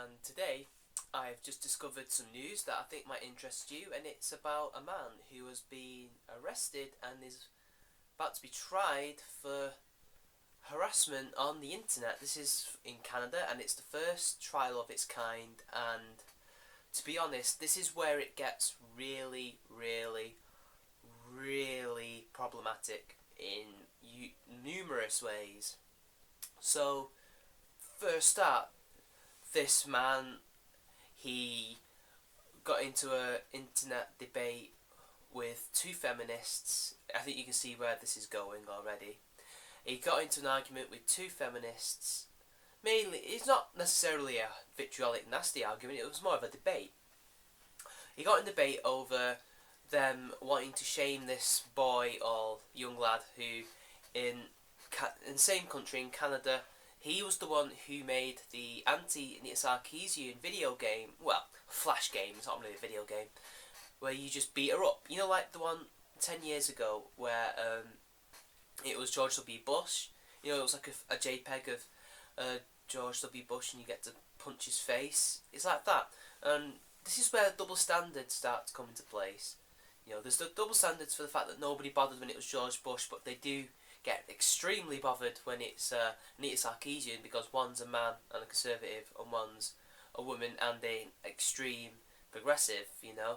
and today I've just discovered some news that I think might interest you, and it's about a man who has been arrested and is about to be tried for harassment on the internet. This is in Canada, and it's the first trial of its kind, and to be honest, this is where it gets really, really, really problematic in numerous ways. So, first start, this man, he got into a internet debate with two feminists. I think you can see where this is going already. He got into an argument with two feminists. Mainly, it's not necessarily a vitriolic, nasty argument, it was more of a debate. He got in debate over them wanting to shame this boy or young lad who, in the same country, in Canada, he was the one who made the anti-Sarkeesian video game, well, flash game, it's not really a video game, where you just beat her up. You know, like the one 10 years ago where it was George W. Bush. You know, it was like a JPEG of George W. Bush and you get to punch his face. It's like that. And this is where double standards start to come into place. You know, there's the double standards for the fact that nobody bothered when it was George Bush, but they do get extremely bothered when it's Anita Sarkeesian, because one's a man and a conservative and one's a woman and an extreme progressive. You know,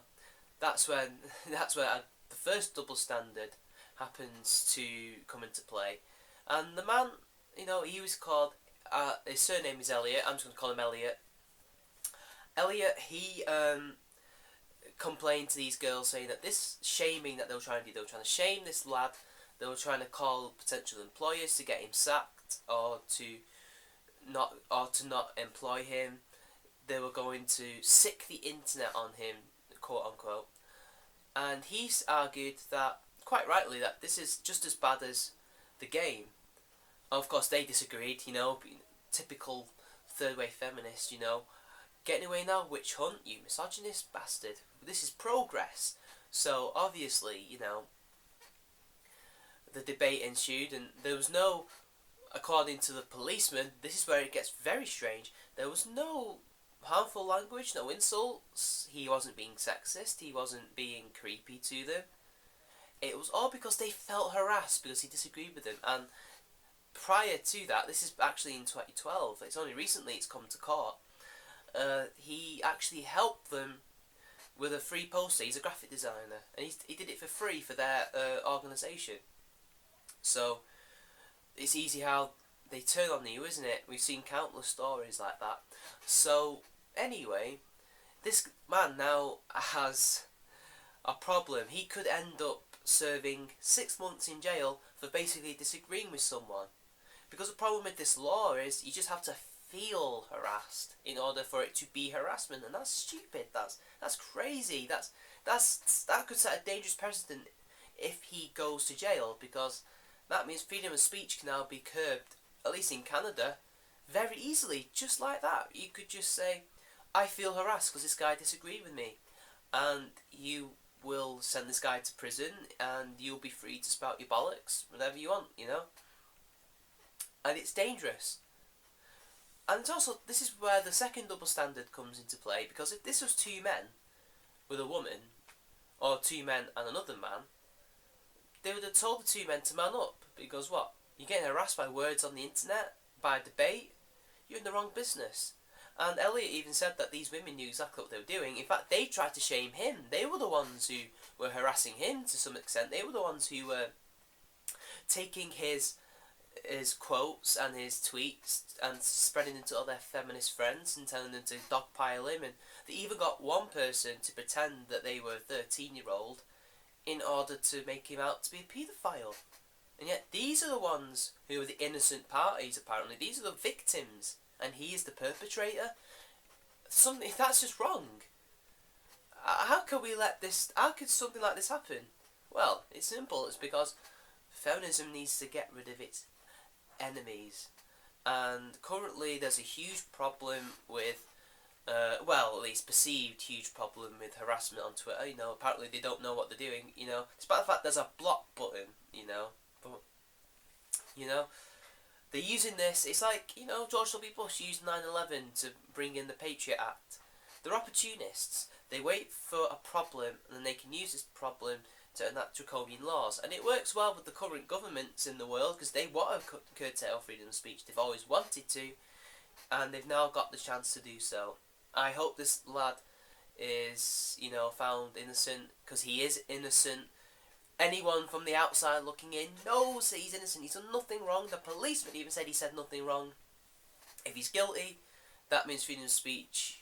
that's when the first double standard happens to come into play. And the man, you know, he was called, his surname is Elliot. I'm just going to call him Elliot. Elliot, he complained to these girls saying that this shaming that they were trying to do, they were trying to shame this lad. They were trying to call potential employers to get him sacked or to not employ him. They were going to sick the internet on him, quote unquote. And he's argued that, quite rightly, that this is just as bad as the game. Of course, they disagreed, you know, typical third-wave feminist, you know. Getting away now, witch hunt, you misogynist bastard. This is progress. So, obviously, you know, the debate ensued, and there was no, according to the policeman, this is where it gets very strange, there was no harmful language, no insults, he wasn't being sexist, he wasn't being creepy to them. It was all because they felt harassed because he disagreed with them. And prior to that, this is actually in 2012, it's only recently it's come to court, he actually helped them with a free poster. He's a graphic designer, and he did it for free for their organisation. So it's easy how they turn on you, isn't it? We've seen countless stories like that. So anyway, this man now has a problem. He could end up serving 6 months in jail for basically disagreeing with someone. Because the problem with this law is you just have to feel harassed in order for it to be harassment, and that's stupid. That's crazy. That could set a dangerous precedent if he goes to jail, because that means freedom of speech can now be curbed, at least in Canada, very easily, just like that. You could just say, I feel harassed because this guy disagreed with me, and you will send this guy to prison, and you'll be free to spout your bollocks, whatever you want, you know? And it's dangerous. And it's also, this is where the second double standard comes into play, because if this was two men with a woman, or two men and another man, they would have told the two men to man up, because what? You're getting harassed by words on the internet, by debate, you're in the wrong business. And Elliot even said that these women knew exactly what they were doing. In fact, they tried to shame him. They were the ones who were harassing him to some extent. They were the ones who were taking his quotes and his tweets and spreading them to other feminist friends and telling them to dogpile him. And they even got one person to pretend that they were a 13-year-old in order to make him out to be a paedophile. And yet these are the ones who are the innocent parties, apparently. These are the victims, and he is the perpetrator. That's just wrong. How could something like this happen? Well, it's simple. It's because feminism needs to get rid of its enemies. And currently there's a huge problem with at least perceived huge problem with harassment on Twitter. You know, apparently they don't know what they're doing. You know, despite the fact there's a block button. You know, but you know, They're using this, it's like, George W. Bush used 9/11 to bring in the Patriot Act. They're opportunists. They wait for a problem and then they can use this problem to enact draconian laws. And it works well with the current governments in the world because they want to curtail freedom of speech. They've always wanted to, and they've now got the chance to do so. I hope this lad is, found innocent, because he is innocent. Anyone from the outside looking in knows that he's innocent. He's done nothing wrong. The policeman even said he said nothing wrong. If he's guilty, that means freedom of speech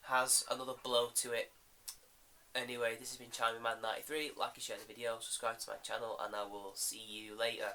has another blow to it. Anyway, this has been Charming Man 93. Like and share the video, subscribe to my channel, and I will see you later.